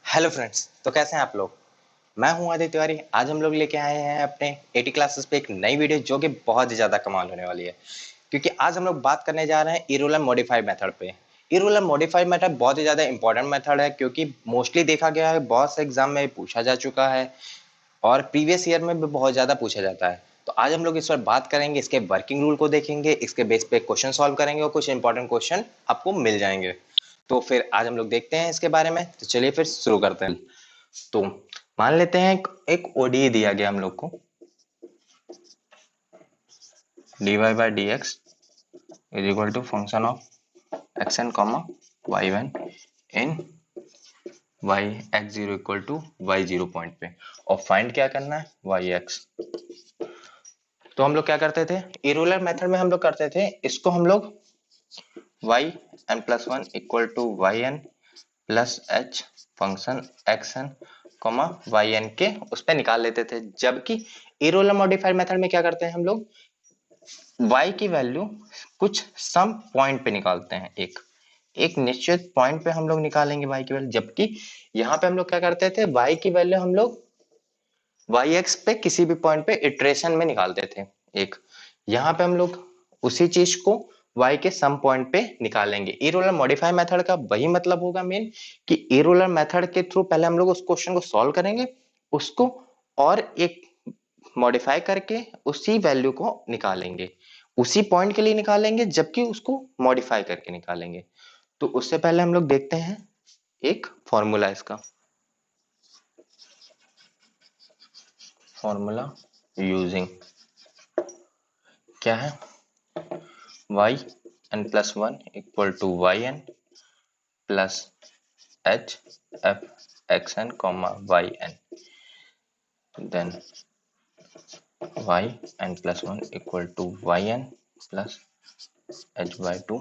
Hello friends, तो कैसे हैं आप लोग। मैं हूं आदित्य तिवारी। आज हम लोग लेके आए हैं अपने 80 क्लासेस पे एक नई वीडियो जो कि बहुत ही ज़्यादा कमाल होने वाली है, क्योंकि आज हम लोग बात करने जा रहे हैं इरूलर मॉडिफाइड मेथड पे। इरूलर मॉडिफाइड मेथड बहुत ही ज़्यादा इंपॉर्टेंट मेथड है, क्योंकि मोस्टली देखा गया है, बहुत से एग्जाम में पूछा जा चुका है और प्रीवियस ईयर में भी बहुत ज़्यादा पूछा जाता है। तो आज हम लोग इस पर बात करेंगे, इसके वर्किंग रूल को देखेंगे, इसके बेस पे क्वेश्चन सॉल्व करेंगे और कुछ इंपॉर्टेंट क्वेश्चन आपको मिल जाएंगे। तो फिर आज हम लोग देखते हैं इसके बारे में। तो चलिए फिर शुरू करते हैं। तो मान लेते हैं एक ओडीई दिया गया हम लोग को, dy by D X is equal to function of X N comma Y one in Y X zero equal to Y zero point पे, और फाइंड क्या करना है, वाई एक्स। तो हम लोग क्या करते थे, इरूलर मेथड में हम लोग करते थे, इसको हम लोग Y N plus one equal to Y N plus H function X N comma Y N के उस पर निकाल लेते थे। जबकि इरूलर मॉडिफाइड मेथड में क्या करते हैं हम लोग, y की वैल्यू कुछ सम पॉइंट पे निकालते हैं, एक एक निश्चित पॉइंट पे हम लोग निकालेंगे y की वैल्यू। जबकि यहाँ पे हम लोग क्या करते थे, y की वैल्यू हम लोग yx पे किसी भी पॉइंट पे इटरेशन में निकालते थे एक। यहाँ पे हम लोग उसी चीज को y के सम पॉइंट पे निकालेंगे। इरूलर मॉडिफाई मेथड का वही मतलब होगा मेन, कि इरूलर मेथड के थ्रू पहले हम लोग उस क्वेश्चन को सॉल्व करेंगे, उसको और एक मॉडिफाई करके उसी वैल्यू को निकालेंगे, उसी पॉइंट के लिए निकालेंगे, जबकि उसको मॉडिफाई करके निकालेंगे। तो उससे पहले हम लोग देखते हैं एक फॉर्मूला, इसका फॉर्मूला यूजिंग क्या है, y n plus one equal to Y N plus H F X N comma Y N, then y n plus one equal to Y N plus H by two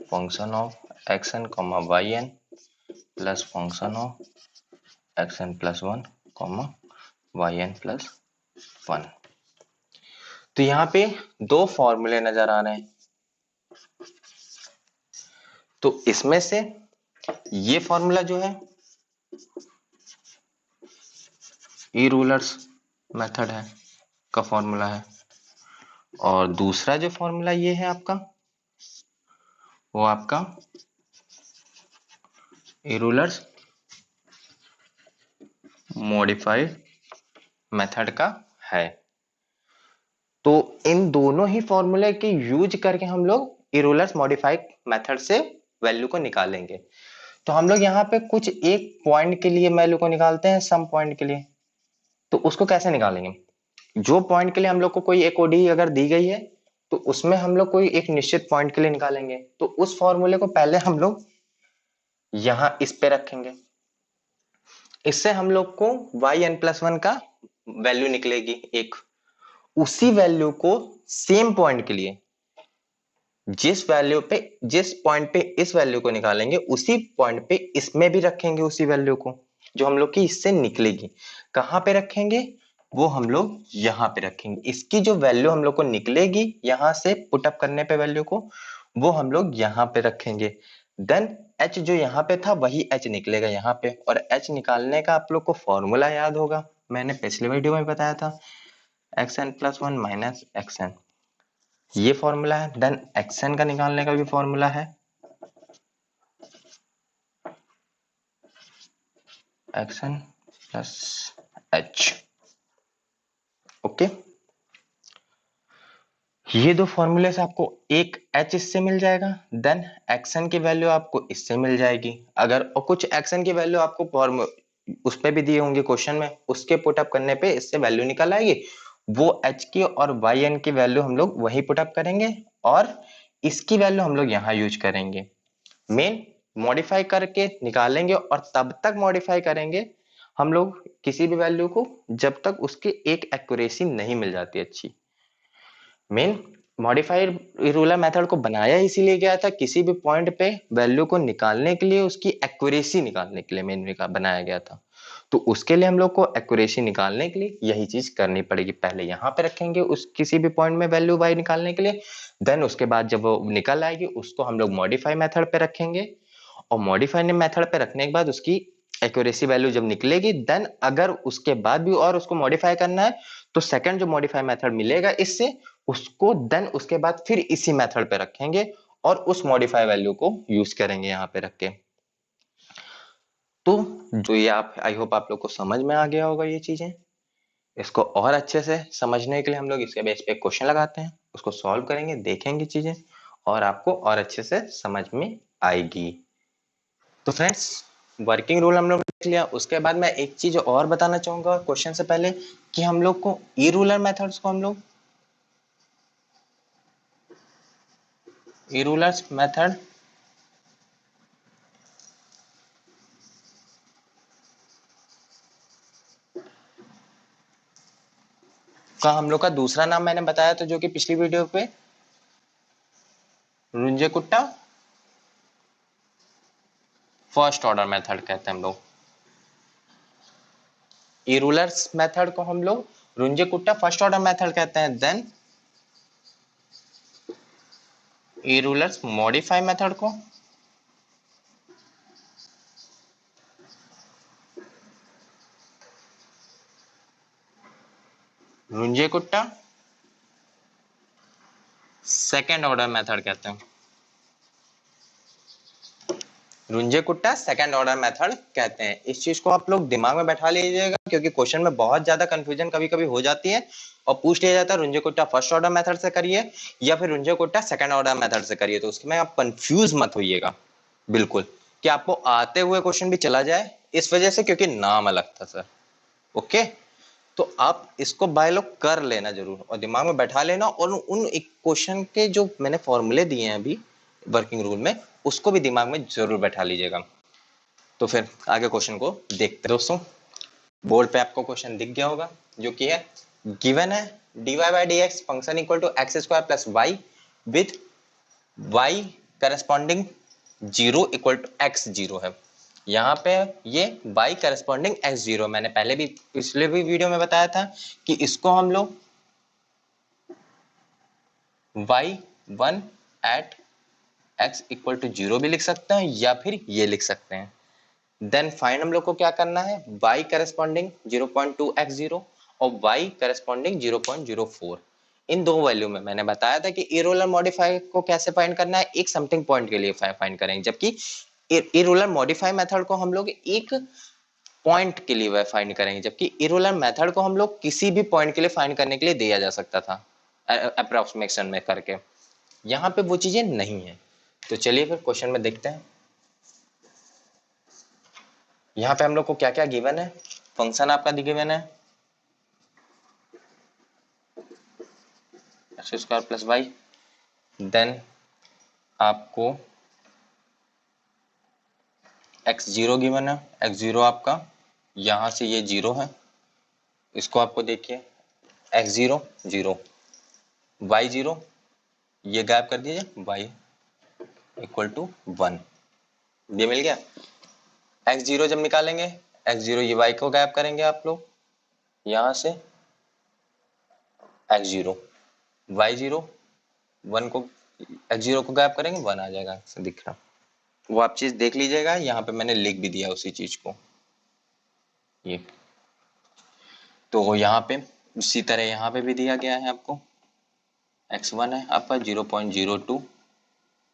function of X N comma Y N plus function of X N plus one comma Y N plus one. तो यहाँ पे दो फॉर्मूले नजर आ रहे हैं। तो इसमें से ये फॉर्मूला जो है इरूलर्स मेथड है का फॉर्मूला है, और दूसरा जो फॉर्मूला ये है आपका, वो आपका इरूलर्स मॉडिफाइड मेथड का है। तो इन दोनों ही फॉर्मूले के यूज करके हम लोग इरूलर्स मॉडिफाइड मेथड से वैल्यू को निकालेंगे। तो हम लोग यहाँ पे कुछ एक पॉइंट के लिए वैल्यू को निकालते हैं, सम पॉइंट के लिए। तो उसको कैसे निकालेंगे, जो पॉइंट के लिए हम लोग को कोई एक ओडी अगर दी गई है, तो उसमें हम लोग कोई एक निश्चित पॉइंट के लिए निकालेंगे। तो उस फॉर्मूले को पहले हम लोग यहां इस पे रखेंगे, इससे हम लोग को वाई एन प्लस वन का वैल्यू निकलेगी एक। उसी वैल्यू को सेम पॉइंट के लिए, जिस वैल्यू पे जिस पॉइंट पे इस वैल्यू को निकालेंगे, उसी पॉइंट पे इसमें भी रखेंगे उसी वैल्यू को, जो हम लोग की इससे निकलेगी। कहां पे रखेंगे, वो हम लोग यहाँ पे रखेंगे। इसकी जो वैल्यू हम लोग को निकलेगी यहां से पुटअप करने पे वैल्यू को, वो हम लोग यहाँ पे रखेंगे। देन h जो यहाँ पे था वही h निकलेगा यहाँ पे। और h निकालने का आप लोग को फॉर्मूला याद होगा, मैंने पिछले वीडियो में बताया था, X N plus one minus X N, ये फॉर्मूला है। देन एक्स एन का निकालने का भी फॉर्मूला है, X N plus H. Okay, ये दो फॉर्मूले से आपको एक h इससे मिल जाएगा, देन एक्सन की वैल्यू आपको इससे मिल जाएगी। अगर और कुछ एक्सन की वैल्यू आपको उस पे भी दिए होंगे क्वेश्चन में, उसके पुटअप करने पे इससे वैल्यू निकल आएगी। वो h की और वाई एन की वैल्यू हम लोग वही पुटअप करेंगे, और इसकी वैल्यू हम लोग यहाँ यूज करेंगे। मेन मॉडिफाई करके निकालेंगे, और तब तक मॉडिफाई करेंगे हम लोग किसी भी वैल्यू को जब तक उसकी एक एक्यूरेसी नहीं मिल जाती अच्छी। मेन मॉडिफाइड इरूलर मेथड को बनाया इसीलिए गया था, किसी भी पॉइंट पे वैल्यू को निकालने के लिए, उसकी एक्यूरेसी निकालने के लिए मेन बनाया गया था। तो उसके लिए हम लोग को एक्यूरेसी निकालने के लिए यही चीज करनी पड़ेगी। पहले यहाँ पे रखेंगे उस किसी भी पॉइंट में वैल्यू वाई निकालने के लिए, देन उसके बाद जब वो निकल आएगी उसको हम लोग मॉडिफाई मेथड पे रखेंगे, और मॉडिफाई मेथड पे रखने के बाद उसकी एक्यूरेसी वैल्यू जब निकलेगी, देन अगर उसके बाद भी और उसको मॉडिफाई करना है तो सेकंड जो मॉडिफाई मेथड मिलेगा इससे, उसको देन उसके बाद फिर इसी मेथड पे रखेंगे और उस मॉडिफाई वैल्यू को यूज करेंगे यहाँ पे रख के। तो जो ये आप, आई होप आप लोग को समझ में आ गया होगा ये चीजें। इसको और अच्छे से समझने के लिए हम लोग इसके बेस पे क्वेश्चन लगाते हैं, उसको सॉल्व करेंगे, देखेंगे चीजें, और आपको और अच्छे से समझ में आएगी। तो फ्रेंड्स, वर्किंग रूल हम लोग देख लिया। उसके बाद मैं एक चीज और बताना चाहूंगा क्वेश्चन से पहले, कि हम लोग को इरूलर मेथड्स को हम लोग इरूलर मेथड का हम लोग का दूसरा नाम मैंने बताया था, जो कि पिछली वीडियो पे रुंजे-कुट्टा फर्स्ट ऑर्डर मेथड कहते हैं हम लोग। इरूलर्स मेथड को हम लोग रुंजे-कुट्टा फर्स्ट ऑर्डर मेथड कहते हैं। देन इरूलर्स मॉडिफाई मेथड को रुंजे-कुट्टा सेकेंड ऑर्डर मेथड कहते हैं। रुंजे-कुट्टा सेकंड ऑर्डर मेथड कहते हैं। इस चीज को आप लोग दिमाग में बैठा लीजिएगा, क्योंकि क्वेश्चन में बहुत ज्यादा कंफ्यूजन कभी कभी हो जाती है और पूछ लिया जाता है रुंजे-कुट्टा फर्स्ट ऑर्डर मेथड से करिए या फिर रुंजे-कुट्टा सेकंड ऑर्डर मेथड से करिए। तो उसमें आप कंफ्यूज मत होइएगा बिल्कुल, कि आपको आते हुए क्वेश्चन भी चला जाए इस वजह से, क्योंकि नाम अलग था सर। ओके, तो आप इसको बाय लोग कर लेना जरूर और दिमाग में बैठा लेना, और उन एक क्वेश्चन के जो मैंने फॉर्मूले दिए हैं अभी वर्किंग रूल में, उसको भी दिमाग में जरूर बैठा लीजिएगा। तो फिर आगे क्वेश्चन को देखते हैं दोस्तों। बोर्ड पे आपको क्वेश्चन दिख गया होगा, जो कि है गिवन है dy by D X function equal to X square plus Y with Y corresponding zero equal to X zero है। यहाँ पे ये y करस्पॉन्डिंग एक्स जीरो, मैंने पहले भी पिछले भी वीडियो में बताया था कि इसको हम लोग y1 at x equal to zero भी लिख सकते हैं या फिर ये लिख सकते हैं। देन फाइंड हम लोग को क्या करना है, y करस्पॉन्डिंग 0.2x0 और y करस्पॉन्डिंग 0.04। इन दो वैल्यू में मैंने बताया था कि इरोलर मॉडिफाई को कैसे फाइंड करना है, एक समथिंग पॉइंट के लिए फाइंड करेंगे, जबकि इरोलर मॉडिफाई मेथड को हम लोग एक पॉइंट के लिए फाइंड करेंगे, जबकि इरोलर मेथड को हम लोग किसी भी पॉइंट के लिए फाइंड करने के लिए दिया जा सकता था अप्रोक्सीमेशन में करके। यहाँ पे वो चीजें नहीं है। तो चलिए फिर क्वेश्चन में देखते हैं। यहाँ पे हम लोग को क्या क्या गिवन है, फंक्शन आपका गिवन है X square plus Y, then आपको एक्स जीरो गिवन है, एक्स जीरो आपका यहाँ से ये जीरो है, इसको आपको देखिए X zero zero, Y zero ये गायब कर दीजिए, वाई इक्वल टू 1, ये मिल गया। एक्स जीरो जब निकालेंगे, एक्स जीरो ये वाई को गायब करेंगे आप लोग यहाँ से, एक्स जीरो वाई जीरो 1 को, एक्स जीरो को गायब करेंगे 1 आ जाएगा दिख रहा, वो आप चीज देख लीजिएगा। यहाँ पे मैंने लिख भी दिया उसी चीज को, ये तो यहाँ पे उसी तरह यहाँ पे भी दिया गया है आपको, x1 है आपका 0.02,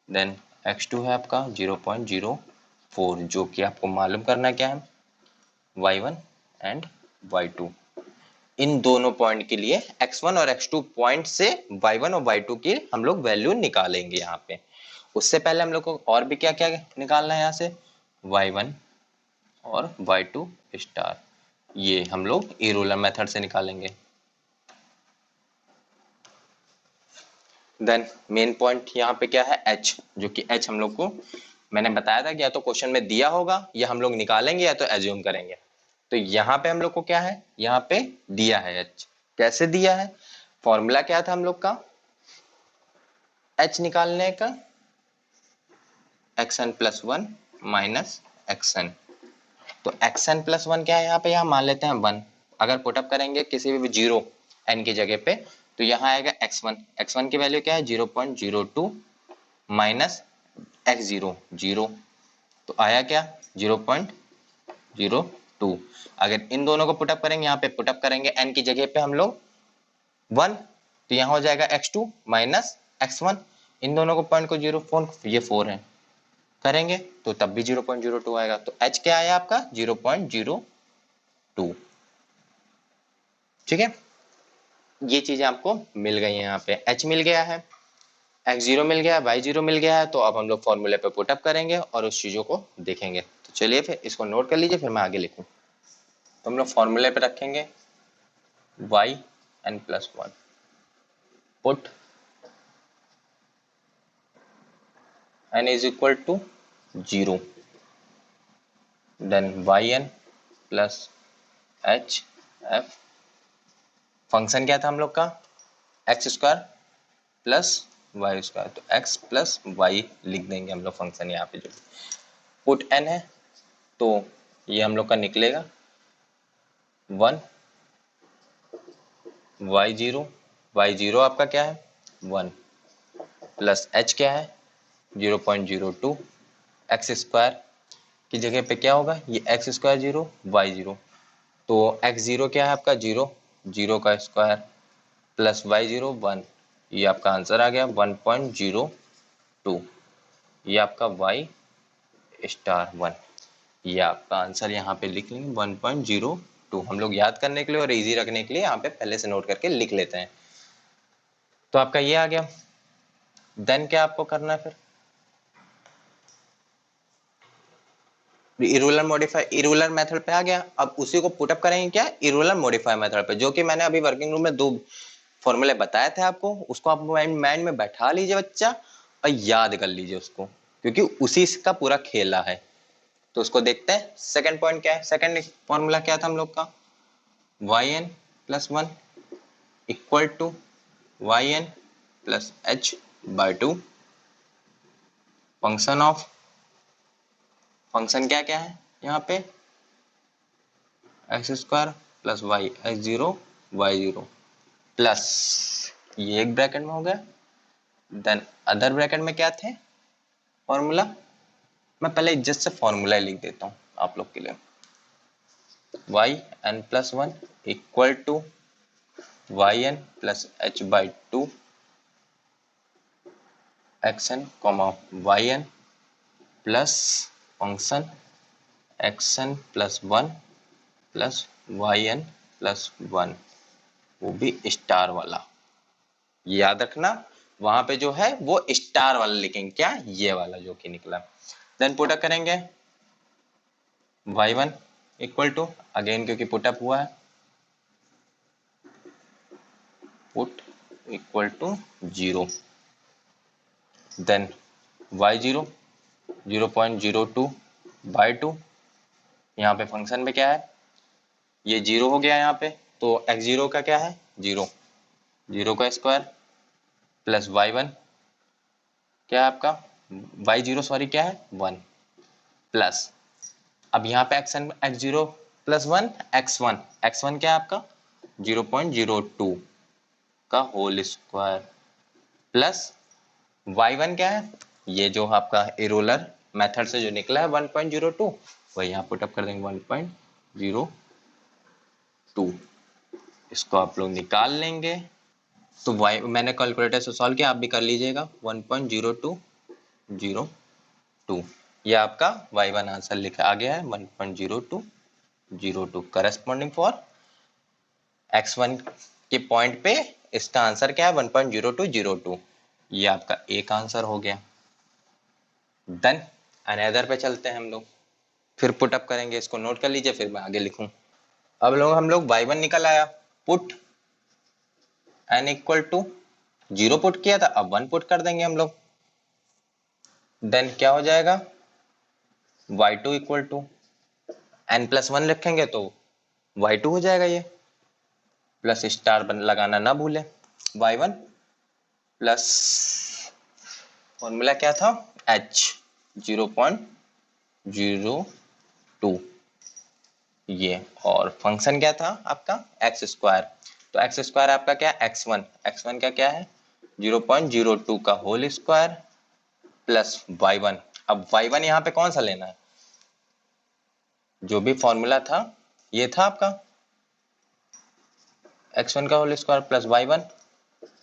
देन x2 है आपका 0.04, जो कि आपको मालूम करना क्या है, y1 एंड y2। इन दोनों पॉइंट के लिए x1 और x2 पॉइंट से y1 और y2 की हम लोग वैल्यू निकालेंगे यहाँ पे। उससे पहले हम लोग को और भी क्या क्या निकालना है यहाँ से, y1 और y2 स्टार, ये हम लोग इरोलर मेथड से निकालेंगे। देन मेन पॉइंट यहाँ पे क्या है, h, जो कि h हम लोग को मैंने बताया था कि या तो क्वेश्चन में दिया होगा या हम लोग निकालेंगे या तो एज्यूम करेंगे। तो यहाँ पे हम लोग को क्या है, यहाँ पे दिया है h, कैसे दिया है, फॉर्मूला क्या था हम लोग का h निकालने का, xn प्लस 1 माइनस xn। तो xn प्लस 1 क्या है यहाँ पे, यहाँ मान लेते हैं 1, अगर पुटअप करेंगे किसी भी जीरो n की जगह पे, तो यहाँ आएगा x1, x1 की वैल्यू क्या है 0.02 माइनस x0 0, तो आया क्या 0.02। अगर इन दोनों को पुटअप करेंगे, यहाँ पे पुटअप करेंगे n की जगह पे हम लोग 1, तो यहाँ हो जाएगा x2 माइनस x1। इन दोनों को पॉइंट को 4 है, करेंगे तो तब भी 0.02 आएगा। तो h क्या आया आपका 0.02। ठीक है, ये चीजें आपको मिल गई हैं। यहाँ पे h मिल गया है, x0 मिल गया है, y0 मिल गया है। तो अब हम लोग फॉर्मूले पे पुटअप करेंगे और उस चीजों को देखेंगे। तो चलिए फिर इसको नोट कर लीजिए, फिर मैं आगे लिखूं। तो हम लोग फॉर्मूले पे रखेंगे yn+1, put n is equal to 0, then yn plus hf। Function क्या था हम लोग का, X square plus Y square, तो x प्लस वाई लिख देंगे हम लोग फंक्शन यहाँ पे। जो पुट n है तो ये हम लोग का निकलेगा 1, y0 आपका क्या है 1, प्लस h क्या है 0.02, एक्स स्क्वायर की जगह पे क्या होगा, ये एक्स स्क्वायर 0, y0, तो x0 क्या है आपका 0 का स्क्वायर प्लस y0 1, ये आपका आंसर आ गया 1.02। ये आपका y स्टार 1, ये आपका आंसर यहाँ पे लिख लेंगे 1.02। हम लोग याद करने के लिए और इजी रखने के लिए यहाँ पे पहले से नोट करके लिख लेते हैं। तो आपका ये आ गया। देन क्या आपको करना है, फिर इरूलर मेथड पे आ गया। अब उसी को पुटअप करेंगे क्या, इरूलर मॉडिफाई मेथड पे, जो कि मैंने अभी वर्किंग ग्रुप में 2 फॉर्मूले बताए थे आपको। उसको आप माइंड में बैठा लीजिए बच्चा और याद कर लीजिए उसको, क्योंकि उसी का पूरा खेला है। तो उसको देखते हैं। सेकंड पॉइंट क्या है, सेकंड फॉर्मूला क्या था हम लोग का, yn+1 equal to yn plus h/2 function of, function क्या क्या है यहाँ पे, X square plus Y, x0 y0 plus, ये एक ब्रैकेट में हो गया। देन अदर ब्रैकेट में क्या थे फॉर्मूला, मैं पहले जस्ट से फॉर्मूला लिख देता हूँ आप लोग के लिए। yn+1 equal to yn plus h/2 xn yn plus function xn plus 1 plus yn plus 1, वो भी स्टार वाला। याद रखना वहां पे जो है वो स्टार वाला लिखेंगे, क्या ये वाला जो कि निकला। देन पुटअप करेंगे y1 इक्वल टू, अगेन क्योंकि पुटअप हुआ है, put equal to 0, then y0 0.02/2, यहाँ पे फंक्शन में क्या है, ये 0 हो गया यहाँ पे, तो x0 का क्या है 0 का स्क्वायर प्लस y1 क्या है आपका, y0 सॉरी क्या है 1, प्लस अब यहाँ पे x0 प्लस 1 x1 क्या है आपका 0.02 का होल स्क्वायर, प्लस y1 क्या है, ये जो आपका इरोलर मेथड से जो निकला है 1.02, वही यहाँ पुटअप कर देंगे 1.02। इसको आप लोग निकाल लेंगे। तो y मैंने कैलकुलेटर से सॉल्व किया, आप भी कर लीजिएगा 1.0202। ये आपका y1 आंसर लिखा आ गया है 1.0202। करस्पॉन्डिंग फॉर x1 के पॉइंट पे इसका आंसर क्या है 1.0202। ये आपका एक आंसर हो गया। देन अनदर पे चलते हैं हम लोग, फिर पुटअप करेंगे। इसको नोट कर लीजिए, फिर मैं आगे लिखूं। अब हम लोग y1 निकल आया, put n equal to 0 put किया था, अब 1 पुट कर देंगे हम लोग। देन क्या हो जाएगा y2 इक्वल टू n+1 रखेंगे तो y2 हो जाएगा, ये प्लस स्टार लगाना ना भूले, y1 प्लस फॉर्मूला क्या था h 0.02, ये और फंक्शन क्या था आपका एक्स स्क्वायर, तो एक्स स्क्वायर आपका क्या x1 का क्या है 0.02 का होल स्क्वायर प्लस y1। अब y1 यहाँ पे कौन सा लेना है, जो भी फॉर्मूला था ये था आपका x1 का होल स्क्वायर प्लस y1,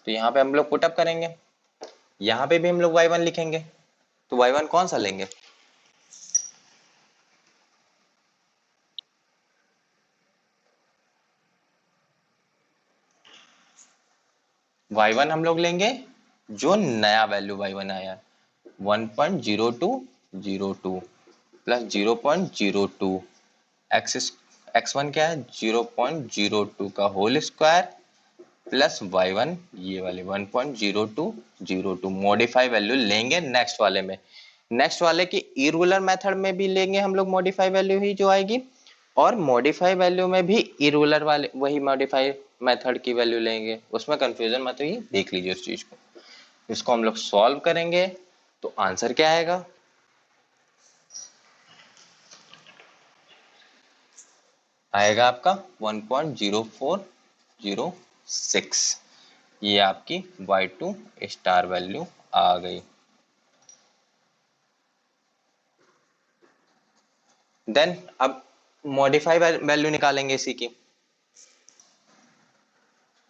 तो यहाँ पे हम लोग पुटअप करेंगे, यहाँ पे भी हम लोग y1 लिखेंगे, तो y1 कौन सा लेंगे, y1 हम लोग लेंगे जो नया वैल्यू y1 आया 1.0202 प्लस 0.02, x1 क्या है 0.02 का होल स्क्वायर प्लस y1 ये वाले 1.0202 मॉडिफाई वैल्यू लेंगे नेक्स्ट वाले में। नेक्स्ट वाले की इरेगुलर मेथड में भी लेंगे हम लोग मॉडिफाई वैल्यू ही जो आएगी, और मॉडिफाई वैल्यू में भी इरेगुलर वाले वही मॉडिफाई मेथड की वैल्यू लेंगे, उसमें कंफ्यूजन मत होइए, देख लीजिए उस चीज को। इसको हम लोग सॉल्व करेंगे तो आंसर क्या आएगा, आएगा आपका 1.0406, ये आपकी y2 स्टार वैल्यू आ गई। देन अब मॉडिफाई वैल्यू निकालेंगे इसी की,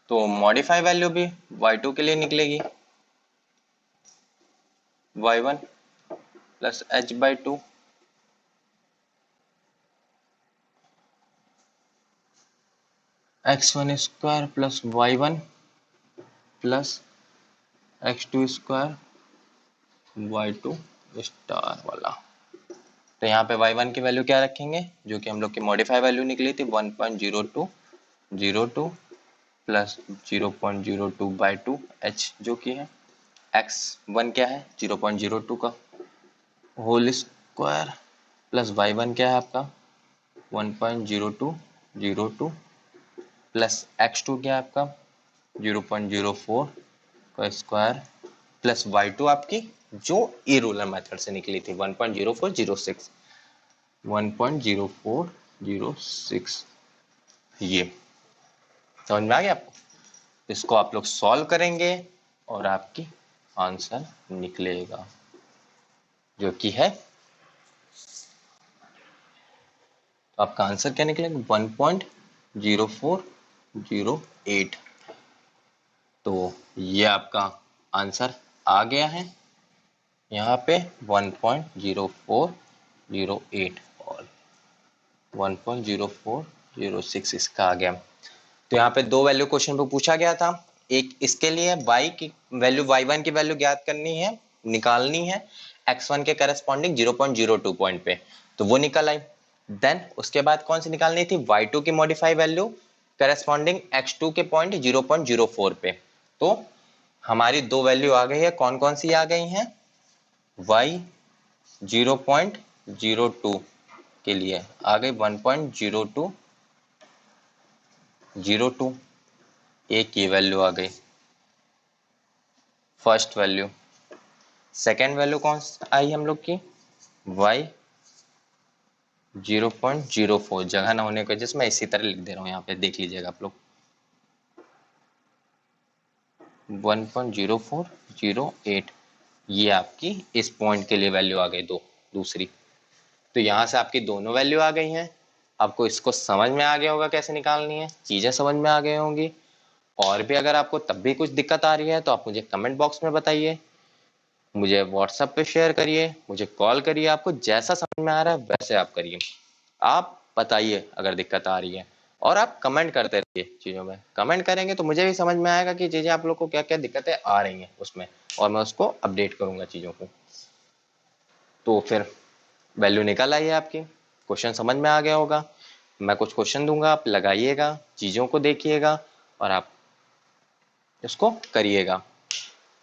तो मॉडिफाई वैल्यू भी y2 के लिए निकलेगी y1 plus h/2 x1 square plus y1 plus x2 square y2 star वाला। तो यहाँ पे y1 की वैल्यू क्या रखेंगे, जो कि हम लोग की मॉडिफाई वैल्यू निकली थी 1.0202 प्लस 0.02/2 h, जो कि है x1 क्या है 0.02 का होल स्क्वायर प्लस y1 क्या है आपका 1.0202 प्लस x2 क्या है आपका 0.04 का स्क्वायर प्लस y2 आपकी जो इरेगुलर मेथड से निकली थी 1.0406 ये समझ में आ गया आपको। इसको आप लोग सॉल्व करेंगे और आपकी आंसर निकलेगा जो कि है, तो आपका आंसर क्या निकलेगा 1.0408। तो ये आपका आंसर आ गया है यहाँ पे 1.0408 और 1.0406 इसका आ गया। तो यहाँ पे दो वैल्यू क्वेश्चन पे पूछा गया था, एक इसके लिए y की वैल्यू y1 की वैल्यू ज्ञात करनी है, निकालनी है x1 के करस्पॉन्डिंग 0.02 पॉइंट पे, तो वो निकल आई। देन उसके बाद कौन सी निकालनी थी y2 की मॉडिफाई वैल्यू करस्पॉन्डिंग x2 के पॉइंट 0.04 पे। तो हमारी दो वैल्यू आ गई है, कौन कौन सी आ गई हैं, y 0.02 के लिए आ गई 1.0202, एक ये वैल्यू आ गई फर्स्ट वैल्यू। सेकेंड वैल्यू कौन आई हम लोग की y 0.04, जगह ना होने की वजह से मैं इसी तरह लिख दे रहा हूँ, यहाँ पे देख लीजिएगा आप लोग 1.0408, ये आपकी इस पॉइंट के लिए वैल्यू आ गई दो दूसरी। तो यहाँ से आपकी दोनों वैल्यू आ गई हैं, आपको इसको समझ में आ गया होगा कैसे निकालनी है, चीजें समझ में आ गई होंगी। और भी अगर आपको तब भी कुछ दिक्कत आ रही है तो आप मुझे कमेंट बॉक्स में बताइए, मुझे व्हाट्सएप पे शेयर करिए, मुझे कॉल करिए, आपको जैसा समझ में आ रहा है वैसे आप करिए। आप बताइए अगर दिक्कत आ रही है, और आप कमेंट करते रहिए चीज़ों में, कमेंट करेंगे तो मुझे भी समझ में आएगा कि चीज़ें आप लोग को क्या क्या दिक्कतें आ रही हैं उसमें, और मैं उसको अपडेट करूंगा चीज़ों को। तो फिर वैल्यू निकल आई है आपकी, क्वेश्चन समझ में आ गया होगा। मैं कुछ क्वेश्चन दूंगा, आप लगाइएगा, चीज़ों को देखिएगा और आप इसको करिएगा।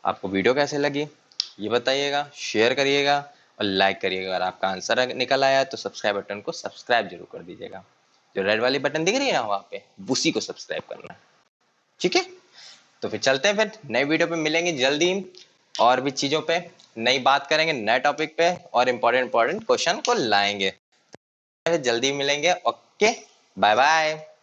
आपको वीडियो कैसे लगी ये बताइएगा, शेयर करिएगा और लाइक करिएगा। अगर आपका आंसर निकल आया तो सब्सक्राइब बटन को सब्सक्राइब जरूर कर दीजिएगा, जो रेड वाली बटन दिख रही है ना वहाँ पे, उसी को सब्सक्राइब करना है, ठीक है। तो फिर चलते हैं, फिर नई वीडियो पे मिलेंगे जल्दी, और भी चीजों पे नई बात करेंगे, नए टॉपिक पे, और इम्पोर्टेंट क्वेश्चन को लाएंगे। जल्दी मिलेंगे, ओके, बाय बाय।